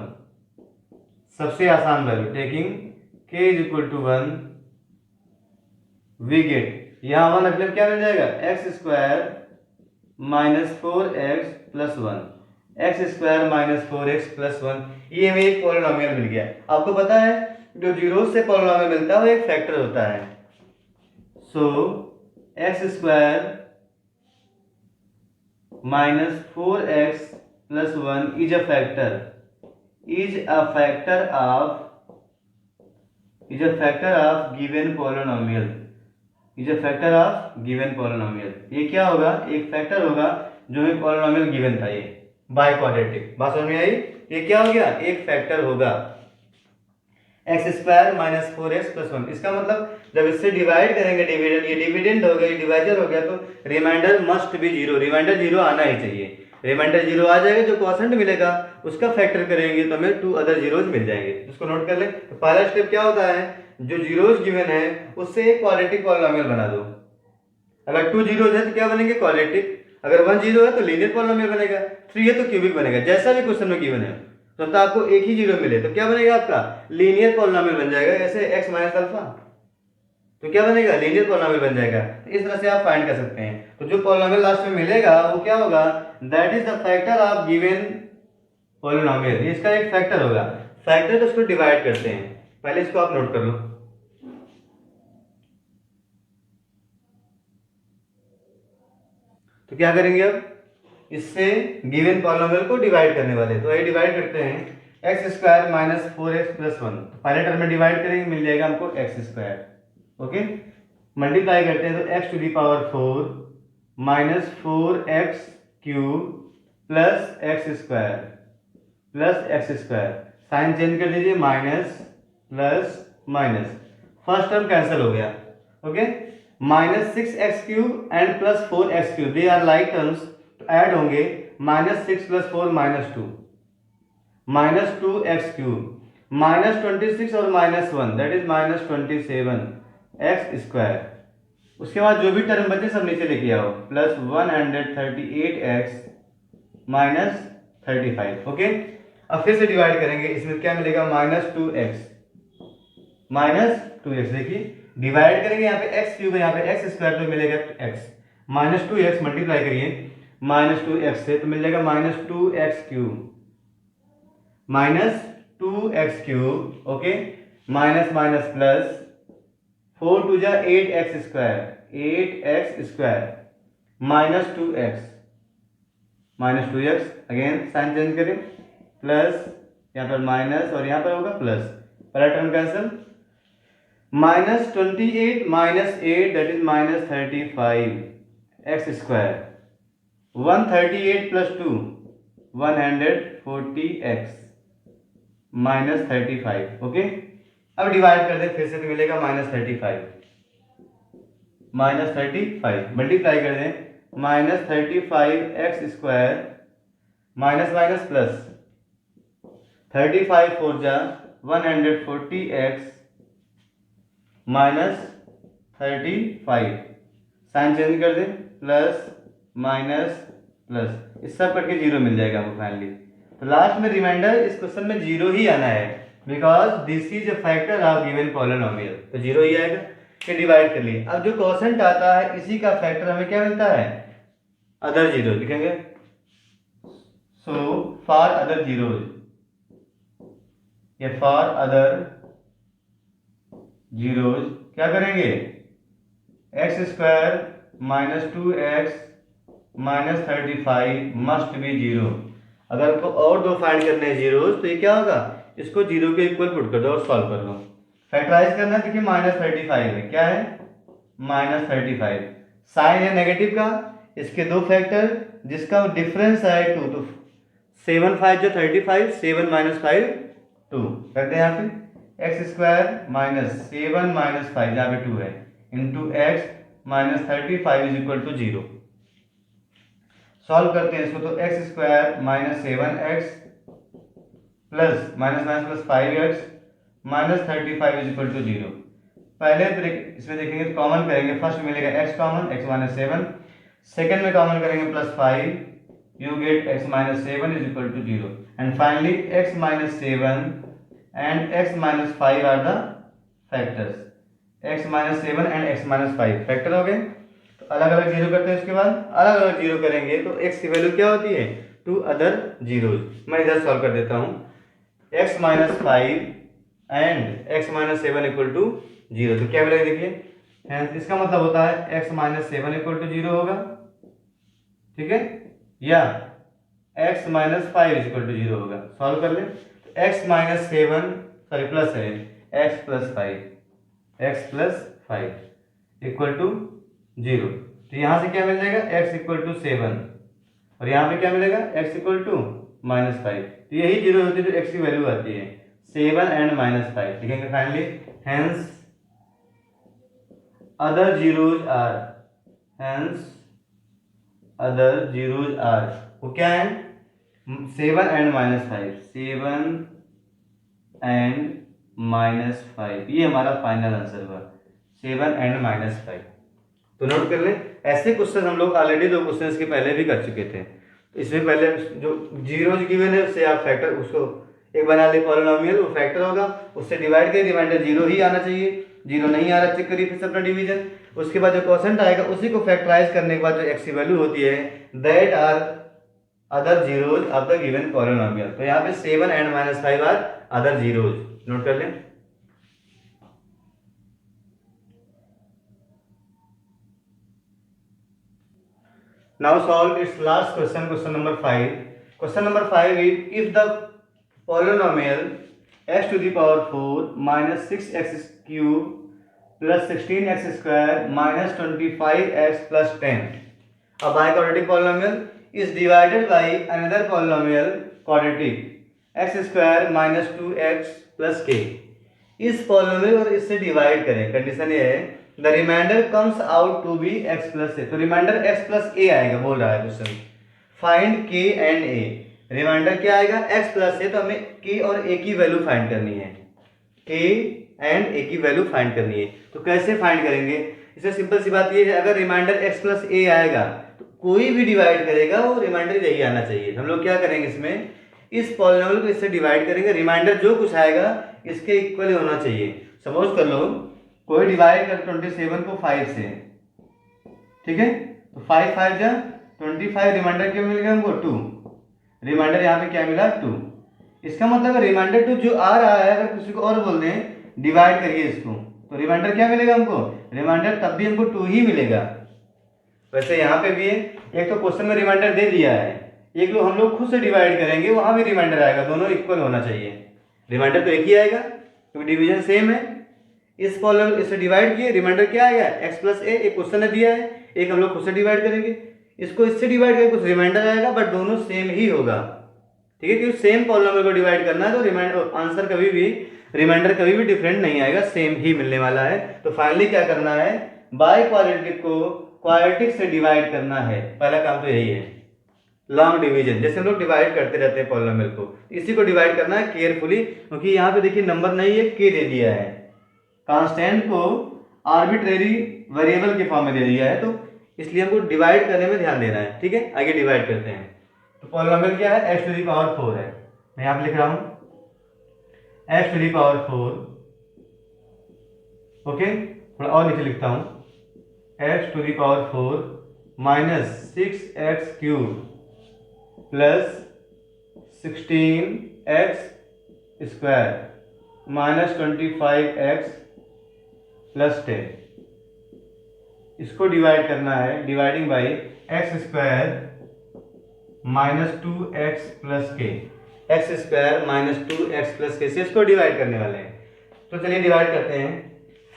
सबसे आसान value, taking k is equal to 1 we get, यहाँ 1 रखने में क्या मिल जाएगा, x square -4x plus 1, x square -4x plus 1, ये हमें एक पॉलिनोमियल मिल गया। आपको पता है जो जीरो से पॉलिनोमियल मिलता है वो एक फैक्टर होता है, so x square -4x plus 1 is a factor of given polynomial, ये क्या होगा, एक फैक्टर होगा जो एक पॉलिनोमियल गिवन था, ये बाय क्वाड्रेटिक, बात समझ में आई, ये क्या हो गया, एक फैक्टर होगा एक्स स्क्वायर -4x प्लस 1, इसका मतलब जब इससे डिवाइड करेंगे डिविडेंड, ये डिविडेंड हो गया, ये डिवाइजर हो गया, तो remainder must be zero, remainder zero आना ही चाहिए, रिमाइंडर जीरो आ जाएगा, जो क्वोशंट मिलेगा उसका फैक्टर करेंगे तो हमें 2 अदर जीरोज मिल जाएंगे, इसको नोट कर ले। तो पहला स्टेप क्या होता है, जो जीरोज गिवन है उससे एक क्वाड्रेटिक पॉलिनोमियल बना दो, अगर 2 जीरोज है तो क्या बनेंगे, क्वाड्रेटिक, अगर 1 जीरो है तो लीनियर पॉलिनोमियल बनेगा, 3 है तो क्यूबिक बनेगा, जैसा भी क्वेश्चन में गिवन है, तो आपको एक ही जीरो मिले तो क्या बनेगा, आपका लीनियर पॉलिनोमियल बन जाएगा, ऐसे x माइनस अल्फा, तो क्या बनेगा, लीनियर पॉलिनोमियल बन जाएगा। तो इस तरह से आप फाइंड कर सकते हैं, तो जो पॉलिनोमियल लास्ट में मिलेगा वो क्या होगा, that is the factor of given polynomial, इसका एक फैक्टर होगा, फैक्टर तो उसको डिवाइड करते हैं, पहले इसको आप नोट कर लो। तो क्या करेंगे, अब इससे गिवन पॉलिनोमियल को डिवाइड करने वाले, तो ये डिवाइड करते हैं, एक्स स्क्वायर -4x प्लस 1, पहले टर्म में डिवाइड करेंगे, मिल जाएगा हमको एक्स स्क्वायर, ओके, मल्टीप्लाई करते हैं तो x to the power 4 -4x cube plus x square, sign change कर दीजिए, minus plus minus, first term cancel हो गया, okay, -6x cube and plus 4x cube, they are like terms, तो add होंगे, -6 plus 4 -2, -2x cube, -26 और -1 that is -27x square, उसके बाद जो भी टर्म बचे सब नीचे लेके आओ, प्लस 138x -35, ओके। अब फिर से डिवाइड करेंगे, इसमें क्या मिलेगा, -2x, देखिए डिवाइड करेंगे, यहाँ पे x क्यूब है, यहाँ पे x स्क्वायर, तो मिलेगा x, -2x मल्टीप्लाई करिए -2x से, तो मिल जाएगा -2x cube, okay, minus minus plus 4 to जा 8x square -2x, again sign change करें, प्लस यहाँ पर माइनस और यहाँ पर होगा प्लस, पहला term cancel, -28 -8 that is -35x square, 138 plus 2 140x -35, okay. अब डिवाइड कर दे फिर से, तो मिलेगा -35 मल्टीप्लाई कर दें, -35x square minus minus plus 35 4 जा 140x -35, साइन चेंज कर दे, प्लस माइनस प्लस, इस सब करके जीरो मिल जाएगा आपको फाइनली। तो लास्ट में रिमाइंडर इस क्वेश्चन में जीरो ही आना है, because this is a factor of given polynomial, तो जीरो ही आएगा। फिर डिवाइड कर लिए, अब जो क्वोशंट आता है इसी का फैक्टर हमें क्या मिलता है, अदर जीरो लिखेंगे। सो फॉर अदर जीरोज, या फॉर अदर जीरोज क्या करेंगे, x square -2x -35 must be zero. अगर आपको और दो फाइंड करने हैं जीरोज, तो ये क्या होगा, इसको जीरो के इक्वल पुट कर दो और सॉल्व कर लो। फैक्टराइज करना है, देखिए -35 है, क्या है -35, साइन है नेगेटिव का, इसके दो फैक्टर जिसका डिफरेंस है 2, तो 7 5 जो 35, 7 - 5 2 करते हैं यहाँ पे, एक्स स्क्वायर -7 - 5 जहाँ पे 2 है into x -35 is equal to 0। Solve करते हैं इसको, तो x square minus 7x plus minus minus plus 5x minus 35 is equal to 0। पहले इसमें देखेंगे तो कॉमन करेंगे, फर्स्ट मिलेगा x common, x minus 7, second में कॉमन करेंगे plus 5, you get x minus 7 is equal to 0 and finally x minus 7 and x minus 5 are the factors. x minus 7 and x minus 5 factor हो गए। तो अलग अलग zero करते हैं, उसके बाद अलग अलग जीरो करेंगे तो x की वैल्यू क्या होती है, 2 अदर जीरोज। मैं इधर सॉल्व कर देता हूँ, x minus 5 and x minus 7 equal to 0। तो क्या मिलेगा देखिए, इसका मतलब होता है x माइनस 7 इक्वल टू 0 होगा, ठीक है, या x माइनस 5 इक्वल टू 0 होगा। सॉल्व कर ले, तो x माइनस 7 सॉरी प्लस है x प्लस 5 इक्वल टू 0। तो यहाँ से क्या मिल जाएगा, x इक्वल टू 7 और यहाँ पे क्या मिलेगा, x इक्वल टू माइनस 5। तो यही जीरो होती है जो x की वैल्यू आती है 7 एंड माइनस 5। लिखेंगे finally hence other zeros are, hence other zeros are, वो क्या है 7 एंड माइनस 5, 7 एंड माइनस 5, ये हमारा फाइनल आंसर हुआ 7 एंड माइनस 5। तो नोट कर लें, ऐसे क्वेश्चन हम लोग ऑलरेडी 2 क्वेश्चन के पहले भी कर चुके थे। तो इसमें पहले जो जीरोज गिवन है उससे आप फैक्टर, उसको एक बना ले पॉलिनोमियल, वो फैक्टर होगा, उससे डिवाइड करिए, रिमाइंडर 0 ही आना चाहिए, 0 नहीं आ रहा चेक करिए फिर अपना डिवीजन। उसके बाद जो क्वेश्चन आएगा उसी को फैक्टराइज करने के बाद जो x की वैल्यू होती है that are other zeros of the given polynomial. तो यहाँ पे 7 and minus 5 are other zeros, note कर लें। Now solve its last question, question number 5. Question number 5 is, if the polynomial x to the power 4 minus 6x cube plus 16x square minus 25x plus 10, a biquadratic polynomial, is divided by another polynomial quadratic x square minus 2x plus k, इस polynomial और इससे divide करें, condition ये है the remainder comes out to be x plus a. तो remainder x plus a आएगा, बोल रहा है question, find k and a। Remainder क्या आएगा, x प्लस ए, तो हमें k और a की वैल्यू फाइंड करनी है, k एंड a की वैल्यू फाइंड करनी है। तो कैसे फाइंड करेंगे, इससे सिंपल सी बात ये है, अगर रिमाइंडर x प्लस ए आएगा तो कोई भी डिवाइड करेगा वो रिमाइंडर यही आना चाहिए। हम लोग क्या करेंगे, इसमें इस पॉलिनोमियल को इससे डिवाइड करेंगे, रिमाइंडर जो कुछ आएगा इसके इक्वल होना चाहिए। सपोज कर लो कोई डिवाइड कर 27 को 5 से, ठीक है, तो 5 5 जा 25, रिमाइंडर क्या मिल गया हमको 2, रिमाइंडर यहाँ पे क्या मिला 2। इसका मतलब रिमाइंडर 2 जो आ रहा है, अगर किसी को और बोल दें डिवाइड करिए इसको, तो रिमाइंडर क्या मिलेगा हमको, रिमाइंडर तब भी हमको 2 ही मिलेगा। वैसे यहाँ पे भी है, एक तो क्वेश्चन में रिमाइंडर दे दिया है, एक लोग हम लोग खुद से डिवाइड करेंगे, वहां भी रिमाइंडर आएगा, दोनों इक्वल होना चाहिए। रिमाइंडर तो एक ही आएगा क्योंकि डिवीजन सेम है। इस पॉलिनोमियल इससे डिवाइड किए, रिमाइंडर क्या आएगा x प्लस ए, एक क्वेश्चन ने दिया है, एक हम लोग खुद से डिवाइड करेंगे, इसको इससे डिवाइड करेंगे, कुछ रिमाइंडर आएगा, बट दोनों सेम ही होगा, ठीक है, क्योंकि सेम पॉलिनोमियल को डिवाइड करना है तो रिमाइंडर आंसर कभी भी, रिमाइंडर कभी भी डिफरेंट नहीं आएगा, सेम ही मिलने वाला है। तो फाइनली क्या करना है, बाय क्वाड्रेटिक को क्वाड्रेटिक से डिवाइड करना है, पहला काम तो यही है, लॉन्ग डिवीजन, जैसे हम लोग डिवाइड करते रहते हैं पॉलिनोमियल को, इसी को डिवाइड करना है केयरफुली, क्योंकि यहाँ पे देखिए नंबर नहीं है, के दे दिया है, कांस्टेंट को आर्बिट्रेरी वेरिएबल के फॉर्म में दे दिया है, तो इसलिए हमको डिवाइड करने में ध्यान देना है, ठीक है। आगे डिवाइड करते हैं, तो पॉलिनोमियल क्या है, x टू दी पावर 4 है, मैं यहाँ पे लिख रहा हूँ x to the power 4, okay, थोड़ा और नीचे लिखता हूँ x to the power 4 minus 6x cube plus 16x square minus 25x plus 10, इसको डिवाइड करना है, dividing by x square minus 2x plus k, x square minus 2x plus k से इसको डिवाइड करने वाले हैं। तो चलिए डिवाइड करते हैं,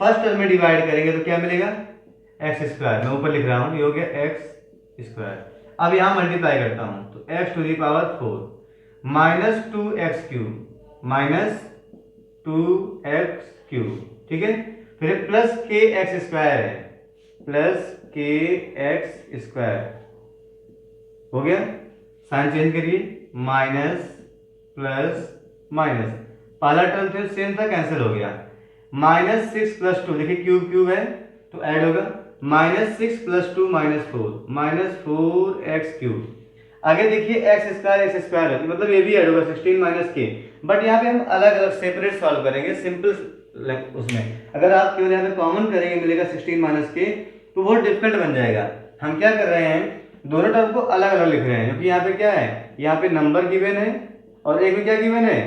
फर्स्ट टर्म में डिवाइड करेंगे तो क्या मिलेगा, एक्स स्क्वायर, मैं ऊपर लिख रहा हूँ, ये हो गया एक्स स्क्वायर। अब यहाँ मल्टीप्लाई करता हूँ, तो x to the power 4 minus 2x cube minus 2x cube, ठीक है, फिर प्लस के एक्स स्क्वायर है, प्लस के एक्स स्क्वायर हो गया, साइन चेंज करिए, माइनस प्लस माइनस, पहला टर्म थे सेम था, कैंसिल हो गया। माइनस 6 प्लस 2, देखिए क्यूब क्यूब है तो ऐड होगा, माइनस 6 प्लस 2 -4, -4x क्यूब। आगे देखिए एक्स स्क्वायर है, मतलब ये भी ऐड होगा 16 माइनस के, बट यहाँ पे हम अलग अलग सेपरेट सॉल्व करेंगे सिंपल उसमें। अगर आप केवल यहाँ पे कॉमन करेंगे मिलेगा 16 माइनस के, तो बहुत डिफिकल्ट बन जाएगा। हम क्या कर रहे हैं, दोनों टर्म को अलग अलग लिख रहे हैं, क्योंकि यहाँ पे क्या है, यहाँ पे नंबर गिवन है और एक में क्या गिवन है,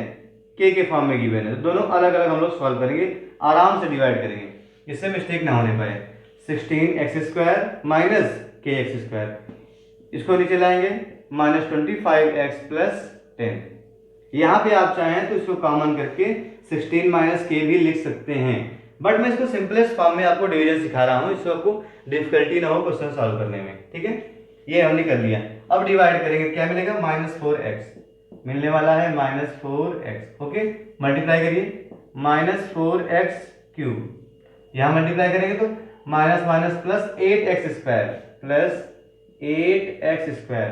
के फॉर्म में गिवन है, तो दोनों अलग अलग हम लोग सॉल्व करेंगे, आराम से डिवाइड करेंगे, इससे मिस्टेक ना होने पाए। 16x² माइनस kx², इसको नीचे लाएंगे, -25x प्लस 10। यहाँ पे आप चाहें तो इसको कॉमन करके 16 माइनस के भी लिख सकते हैं, बट मैं इसको सिंपलेस्ट फॉर्म में आपको डिवीजन सिखा रहा हूँ, इसको आपको डिफिकल्टी ना हो क्वेश्चन सॉल्व करने में, ठीक है। ये हमने कर लिया, अब डिवाइड करेंगे, क्या मिलेगा, -4x मिलने वाला है, -4x। ओके, मल्टीप्लाई करिए, -4x³ यहाँ मल्टीप्लाई करेंगे तो minus minus plus 8x² plus 8x²,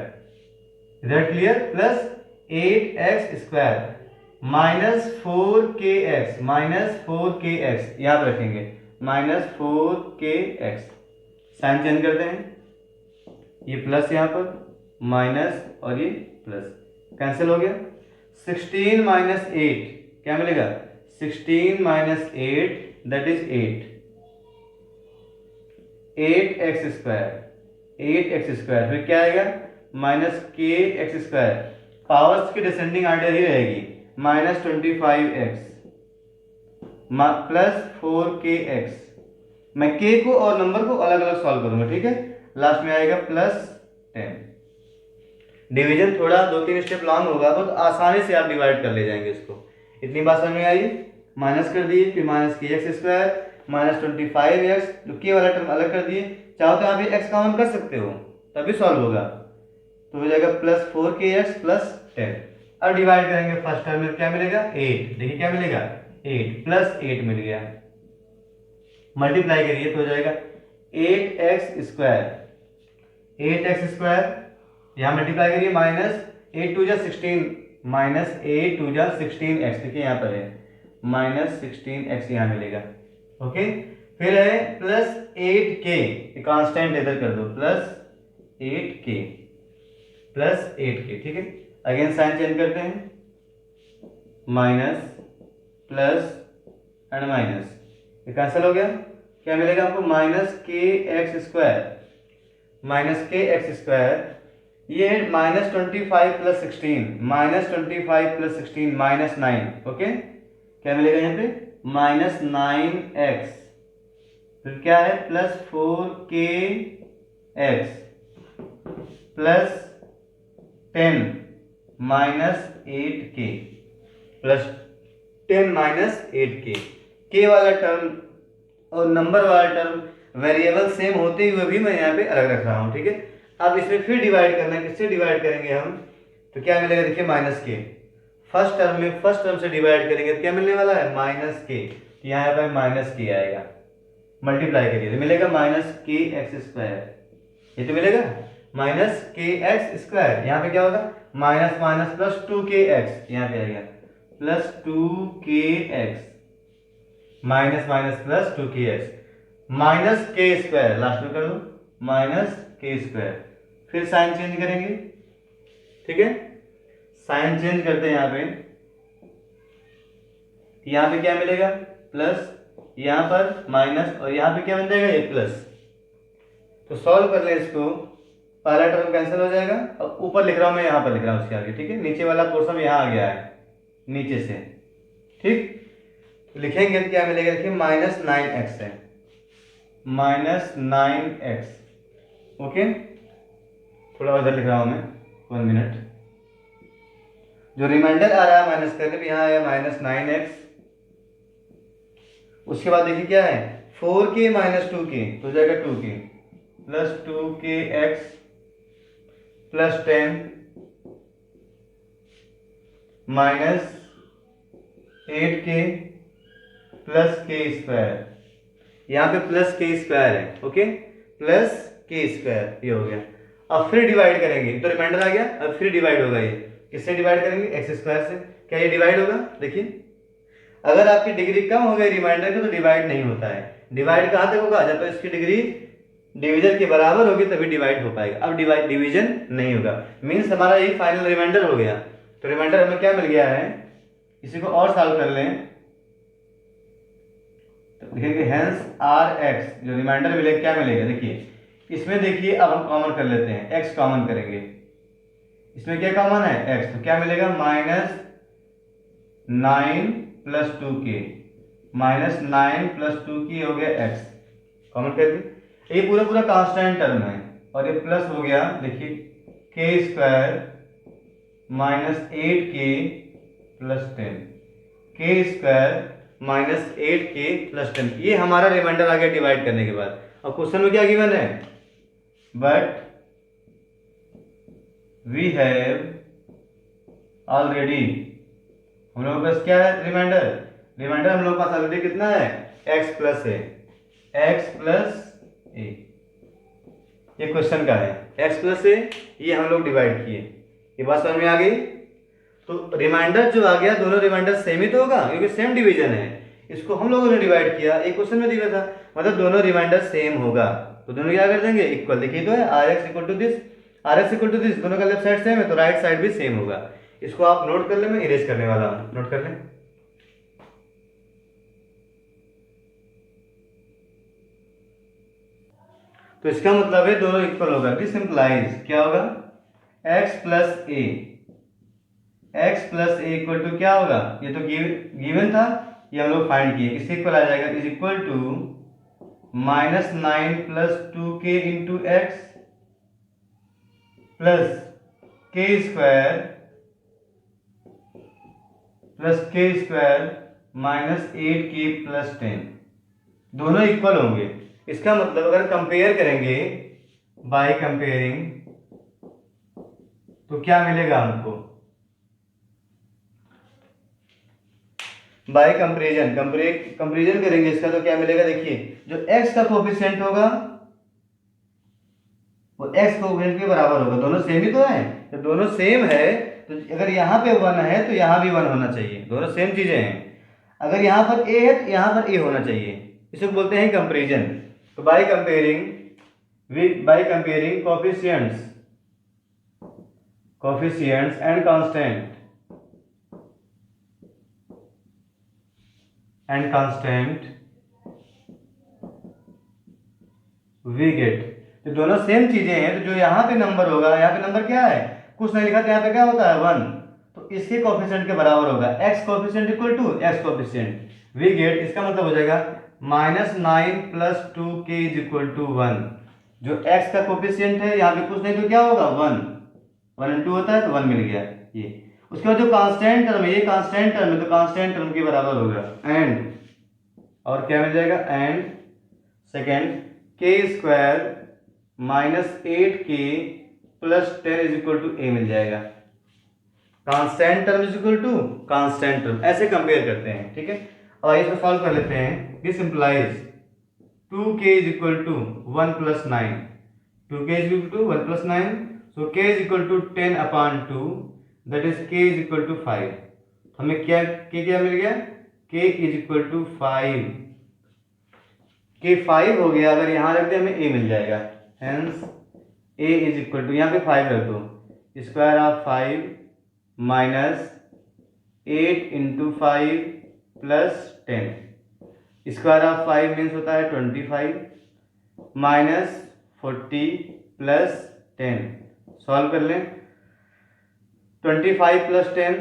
इधर क्लियर, प्लस 8x² -4kx याद रखेंगे, -4kx। साइन चेंज करते हैं, ये प्लस यहाँ पर माइनस और ये प्लस, कैंसिल हो गया। 16 माइनस 8 क्या मिलेगा, 16 माइनस 8 दैट इज 8, 8x², फिर क्या आएगा, -kx², पावर्स की डिसेंडिंग आर्डर ही रहेगी, -25x प्लस 4kx। मैं k को और नंबर को अलग अलग सॉल्व करूंगा, ठीक है। लास्ट में आएगा प्लस 10। डिवीजन थोड़ा 2-3 स्टेप लॉन्ग होगा, बहुत आसानी से आप डिवाइड कर ले जाएंगे इसको। इतनी बात समझ में आई, माइनस कर दिए, फिर -kx² -25x, तो k वाला टर्म अलग कर दिए, चाहो तो आप ये x कॉमन कर सकते हो तभी सॉल्व होगा, तो हो जाएगा प्लस 4kx प्लस 10। अब डिवाइड करेंगे, फर्स्ट टर्म में क्या मिलेगा, 8, देखिए क्या मिलेगा, 8 प्लस 8 मिल गया, मल्टीप्लाई करिए तो हो जाएगा 8x², 8x², यहाँ मल्टीप्लाई करिए, -8 2 जा 16, -8 2 जा 16x, देखिए यहाँ पर है -16x यहाँ मिलेगा। ओके, फिर है प्लस 8k, कांस्टेंट इधर कर दो, प्लस 8k, ठीक है। अगेन साइन चेंज करते हैं, माइनस प्लस एंड माइनस, ये कैंसिल हो गया, क्या मिलेगा आपको, -kx², ये -25 प्लस 16, -25 प्लस 16 -9, ओके, क्या मिलेगा यहाँ पे, -9x, फिर क्या है, plus 4kx plus 10 -8k plus 10 -8k। k वाला टर्म और नंबर वाला टर्म वेरिएबल सेम होते हुए भी मैं यहाँ पे अलग रख रहा हूँ, ठीक है। अब इसमें फिर डिवाइड करना है, किससे डिवाइड करेंगे हम, तो क्या मिलेगा, देखिए -k, फर्स्ट टर्म में फर्स्ट टर्म से डिवाइड करेंगे तो क्या मिलने वाला है, -k, यहाँ पर -k आएगा, मल्टीप्लाई करिए तो मिलेगा -kx², ये तो मिलेगा -kx², यहाँ पे क्या होगा, माइनस माइनस प्लस 2kx, यहाँ पे आएगा plus 2kx, minus minus plus 2kx, -k², last में कर दो, -k², फिर साइन चेंज करेंगे, ठीक है। साइन चेंज करते हैं, यहाँ पे क्या मिलेगा, प्लस, यहाँ पर माइनस और यहाँ पे क्या बन जाएगा, ये प्लस। तो सॉल्व कर ले इसको, पहला टर्म कैंसिल हो जाएगा, अब ऊपर लिख रहा हूं मैं, यहाँ पर लिख रहा हूँ उसके आगे, ठीक है। नीचे वाला पोर्शन यहाँ आ गया है नीचे से, ठीक। तो लिखेंगे तो क्या मिलेगा, देखिए -9x है, -9x, ओके। थोड़ा उधर लिख रहा हूं मैं, 1 मिनट। जो रिमाइंडर आ रहा है माइनस करने पे, यहाँ आया -9x, उसके बाद देखिए क्या है, 4k - 2k, तो हो जाएगा 2k plus 2kx plus 10 -8k plus k², यहाँ पे प्लस k² है, ओके, प्लस k², ये हो गया। अब फिर डिवाइड करेंगे तो रिमाइंडर आ गया, अब फिर डिवाइड होगा। ये किससे डिवाइड करेंगे? एक्स स्क्वायर से। क्या ये डिवाइड होगा? देखिए, अगर आपकी डिग्री कम हो गई रिमाइंडर की तो डिवाइड नहीं होता है। डिवाइड कहाँ तक होगा? जब तक इसकी डिग्री डिवीजन के बराबर होगी तभी डिवाइड हो पाएगा। अब डिवीजन नहीं होगा, मीन्स हमारा यही फाइनल रिमाइंडर हो गया। तो रिमाइंडर हमें क्या मिल गया है? इसी को और सॉल्व कर लें तो लिखेंगे हेंस आर एक्स, जो रिमाइंडर मिलेगा क्या मिलेगा? देखिए इसमें देखिए, अब हम कॉमन कर लेते हैं, एक्स कॉमन करेंगे। इसमें क्या कॉमन है? एक्स, तो क्या मिलेगा? Minus 9 plus 2k, minus 9 plus 2k हो गया एक्स, कॉमन कर दिए। ये पूरा पूरा कांस्टेंट टर्म है और ये प्लस हो गया, देखिए के स्क्वायर माइनस 8k प्लस 10, के स्क्वायर माइनस 8k प्लस 10। ये हमारा रिमाइंडर आ गया डिवाइड करने के बाद। और क्वेश्चन में क्या गिवन है? बट वी हैव ऑलरेडी, हम लोगों के पास क्या है रिमाइंडर? रिमाइंडर हम लोगों के पास ऑलरेडी कितना है? x प्लस है, x प्लस ए। ये क्वेश्चन का है, x प्लस ए, ये हम लोग डिवाइड किए। ये बात समझ में आ गई? तो रिमाइंडर जो आ गया, दोनों रिमाइंडर सेम ही तो होगा क्योंकि सेम डिवीजन है। इसको हम लोगों ने डिवाइड किया, एक क्वेश्चन में दिया था, मतलब दोनों रिमाइंडर सेम होगा तो दोनों क्या कर देंगे? इक्वल। देखिए तो है r x equal to this, r x equal to this, दोनों का लेफ्ट साइड सेम है तो राइट साइड भी सेम होगा। इसको आप नोट कर ले, मैं इरेज करने वाला हूं, नोट कर लें। तो इसका मतलब है दोनों इक्वल होगा। दिस इंप्लाइज क्या होगा? x plus a, x plus a equal to क्या होगा? ये तो गिवन था, ये हम लोग फाइंड किए, इससे इक्वल आ जाएगा, is equal to minus 9 plus 2k into x plus k square minus 8k plus 10, दोनों इक्वल होंगे। इसका मतलब अगर कंपेयर करेंगे बाय कंपेयरिंग तो क्या मिलेगा हमको? बाय कंपेरिजन, कंपेरिजन करेंगे इसका तो क्या मिलेगा? देखिए जो x का कोफिशिएंट होगा वो x कोफिशिएंट के बराबर होगा। दोनों सेम ही तो है, तो दोनों सेम है तो अगर यहाँ पे 1 है तो यहाँ भी 1 होना चाहिए, दोनों सेम चीजें हैं। अगर यहाँ पर a है तो यहाँ पर a होना चाहिए, इसे बोलते हैं कंपेरिजन। तो by comparing coefficients and constant we get, तो दोनों सेम चीजें हैं तो जो यहाँ पे नंबर होगा, यहाँ पे नंबर क्या है? कुछ नहीं लिखा तो यहाँ पे क्या होता है? 1, तो इसके कोफिशिएंट के बराबर होगा। x coefficient equal to x coefficient, we get, इसका मतलब हो जाएगा minus 9 plus 2k is equal to 1। जो x का कोफिशिएंट है यहाँ पे कुछ नहीं तो क्या होगा? 1 और 2 होता है तो 1 मिल गया ये। उसके बाद जो कांस्टेंट टर्म है, ये कांस्टेंट टर्म है तो कांस्टेंट टर्म के बराबर होगा एंड, और क्या मिल जाएगा? And second k square minus 8k plus 10 is equal to a मिल जाएगा। Constant term is equal to constant term, ऐसे कंपेयर करते हैं, ठीक है। और इसको सॉल्व कर लेते हैं। This implies 2k is equal to 1 plus 9, 2k is equal to 1 plus 9, so k is equal to 10 upon 2, that is k is equal to 5। हमें क्या मिल गया? k is equal to 5, k 5 हो गया। अगर यहाँ रख दे हमें a मिल जाएगा, hence a is equal to, यहाँ पे 5 रख दो, square of 5 minus 8 into 5 plus 10, square of 5 means होता है 25 माइनस 40 प्लस 10, सॉल्व कर लें। 25 plus 10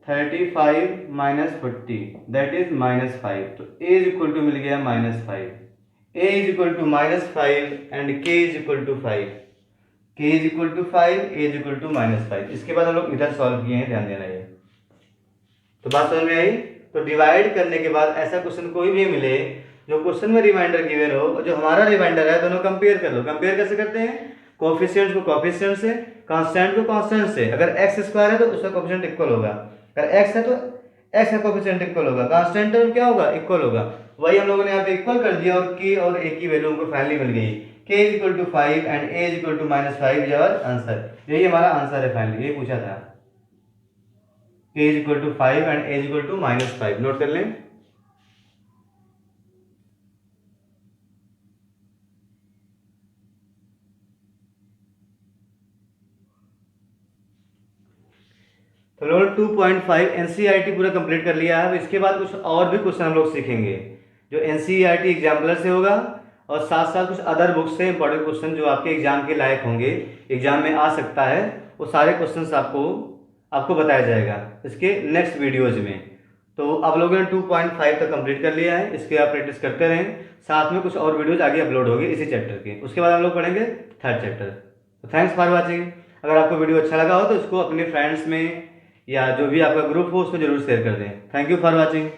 35 minus 40 that is minus 5, तो a इज इक्वल टू मिल गया minus 5, a is equal to minus 5 and k is equal to 5, k is equal to 5, a is equal to minus 5। इसके बाद हम लोग इधर सॉल्व किए हैं, ध्यान देना ये। तो बात समझ में आई? तो डिवाइड करने के बाद ऐसा क्वेश्चन कोई भी मिले जो क्वेश्चन में रिमाइंडर गिवन हो और जो हमारा रिमाइंडर है, दोनों कंपेयर कर लो। कंपेयर कैसे करते हैं? कोफिशिएंट को कोफिशिएंट से, कांस्टेंट को कांस्टेंट से। अगर x स्क्वायर है तो उसका कोफिशिएंट इक्वल होगा, अगर x है तो x का कोफिशिएंट इक्वल होगा, कांस्टेंट टर्म क्या होगा? इक्वल होगा। वही हम लोगों ने यहाँ पे इक्वल कर दिया और k और a की वैल्यू हमको फाइनली मिल गई। k is equal to 5 and a is equal to -5 is our answer. यही हमारा आंसर है फाइनली, ये पूछा था। k is equal to 5 and a is equal to -5, note कर लें। तो लोग 2.5 एनसीईआरटी पूरा कंप्लीट कर लिया है। अब इसके बाद कुछ और भी क्वेश्चन हम लोग सीखेंगे जो एनसीईआरटी एग्जाम्पलर से होगा, और साथ साथ कुछ अदर बुक से इंपॉर्टेंट क्वेश्चन जो आपके एग्जाम के लायक होंगे, एग्जाम में आ सकता है, वो सारे क्वेश्चंस आपको बताया जाएगा इसके नेक्स्ट वीडियोज में। तो आप लोगों ने 2.5 तक कंप्लीट कर लिया है, इसके आप प्रैक्टिस करते रहें, साथ में कुछ और वीडियोज आगे अपलोड होंगे इसी चैप्टर के। उसके बाद हम लोग पढ़ेंगे थर्ड चैप्टर। तो थैंक्स फॉर वॉचिंग। अगर आपको वीडियो अच्छा लगा हो तो इसको अपने फ्रेंड्स में या जो भी आपका ग्रुप हो उसमें जरूर शेयर कर दें। Thank you for watching.